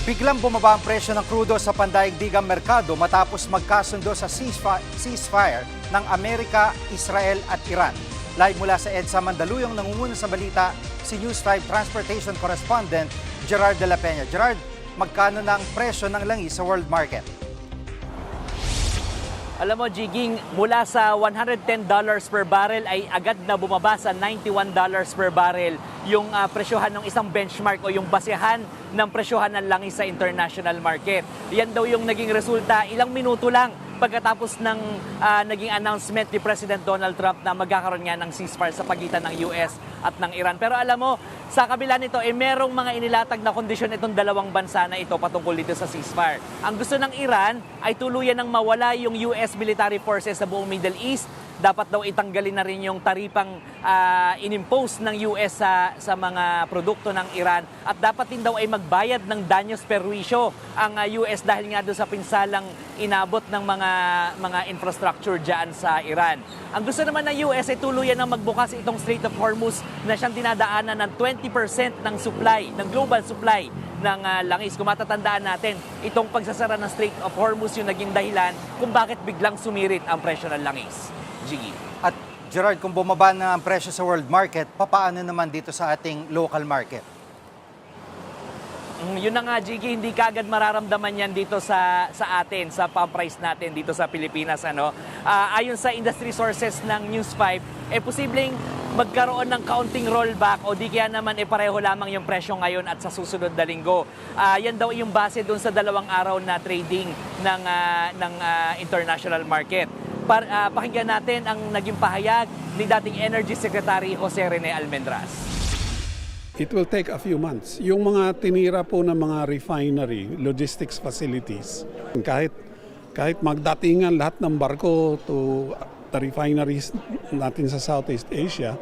Biglang bumaba ang presyo ng krudo sa pandaigdigang merkado matapos magkasundo sa ceasefire ng Amerika, Israel at Iran. Live mula sa EDSA Mandaluyong, nangunguna sa balita si News 5 Transportation Correspondent Gerard de la Peña. Gerard, magkano na ang presyo ng langis sa world market? Alam mo, Jiging, mula sa $110 per barrel ay agad na bumaba sa $91 per barrel yung presyohan ng isang benchmark o yung basehan ng presyohan ng langis sa international market. Yan daw yung naging resulta ilang minuto lang pagkatapos ng naging announcement ni President Donald Trump na magkakaroon nga ng ceasefire sa pagitan ng US at ng Iran. Pero alam mo, sa kabila nito, merong mga inilatag na kondisyon itong dalawang bansa na ito patungkol dito sa ceasefire. Ang gusto ng Iran ay tuluyan ng mawala yung US military forces sa buong Middle East. Dapat daw itanggalin na rin yung taripang inimpose ng US sa mga produkto ng Iran at dapat din daw ay magbayad ng danyos perwisyo ang US dahil nga doon sa pinsalang inabot ng mga infrastructure dyan sa Iran. Ang gusto naman ng US ay tuluyan na magbukas itong Strait of Hormuz na siyang dinadaanan ng 20% ng supply, ng global supply ng langis. Kung matatandaan natin, itong pagsasara ng Strait of Hormuz yung naging dahilan kung bakit biglang sumirit ang presyo ng langis. Gigi. At Gerard, kung bumaba na ang presyo sa world market, papaano naman dito sa ating local market? Yun na nga, Gigi, hindi kagad mararamdaman yan dito sa atin, sa pump price natin dito sa Pilipinas. Ayon sa industry sources ng News 5, posibleng magkaroon ng kaunting rollback o di kaya naman pareho lamang yung presyo ngayon at sa susunod na linggo. Yan daw yung base doon sa 2 araw na trading ng international market. Pakinggan natin ang naging pahayag ni dating Energy Secretary Jose Rene Almendras. It will take a few months. Yung mga tinira po ng mga refinery, logistics facilities, kahit magdatingan lahat ng barko to the refineries natin sa Southeast Asia,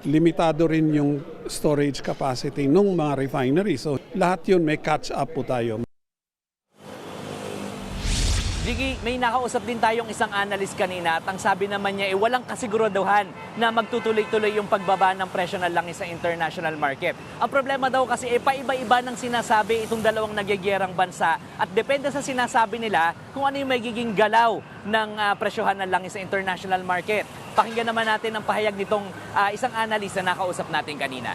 limitado rin yung storage capacity ng mga refinery. So lahat yun may catch up po tayo. Jiggy, may nakausap din tayong isang analyst kanina at ang sabi naman niya walang kasiguraduhan na magtutuloy-tuloy yung pagbaba ng presyo ng langis sa international market. Ang problema daw kasi paiba-iba ng sinasabi itong dalawang nagyagyerang bansa at depende sa sinasabi nila kung ano yung magiging galaw ng presyohan ng langis sa international market. Pakinggan naman natin ang pahayag nitong isang analyst na nakausap natin kanina.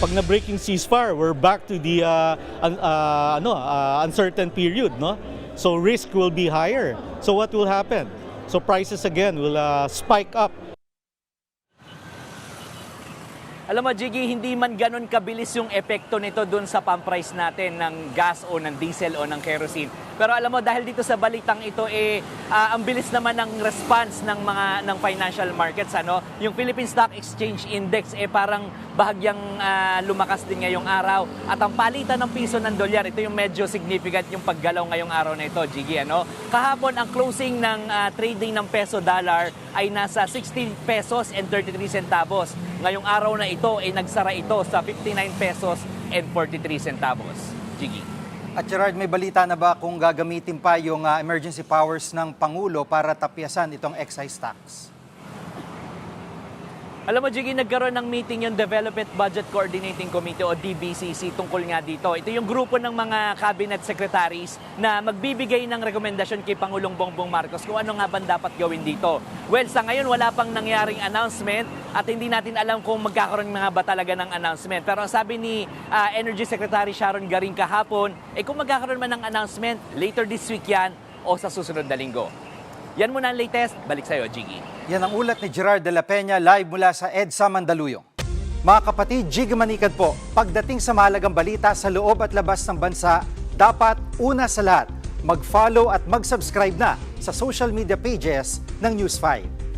Pag na-breaking ceasefire, we're back to the uncertain period, no? So risk will be higher. So what will happen? So prices again will spike up. Alam mo, Jiggy, hindi man ganun kabilis yung epekto nito dun sa pump price natin ng gas o ng diesel o ng kerosene. Pero alam mo, dahil dito sa balitang ito, ang bilis naman ng response ng financial markets. Yung Philippine Stock Exchange Index, parang bahagyang lumakas din ngayong araw. At ang palitan ng piso ng dolyar, ito yung medyo significant yung paggalaw ngayong araw na ito, Jiggy. Kahapon, ang closing ng trading ng peso-dollar ay nasa 60 pesos and 33 centavos. Ngayong araw na ito ay nagsara ito sa 59 pesos and 43 centavos. Jiggy. At Gerard, may balita na ba kung gagamitin pa yung emergency powers ng Pangulo para tapyasan itong excise tax? Alam mo, Jiggy, nagkaroon ng meeting yung Development Budget Coordinating Committee o DBCC tungkol nga dito. Ito yung grupo ng mga cabinet secretaries na magbibigay ng rekomendasyon kay Pangulong Bongbong Marcos kung ano nga ba dapat gawin dito. Well, sa ngayon wala pang nangyaring announcement at hindi natin alam kung magkakaroon nga ba talaga ng announcement. Pero ang sabi ni Energy Secretary Sharon Garing kahapon, kung magkakaroon man ng announcement, later this week yan o sa susunod na linggo. Yan muna ang latest. Balik sa'yo, Jiggy. Yan ang ulat ni Gerard de la Peña live mula sa EDSA Mandaluyong. Mga kapatid, Jiggy Manikad po. Pagdating sa mahalagang balita sa loob at labas ng bansa, dapat una sa lahat, mag-follow at mag-subscribe na sa social media pages ng News 5.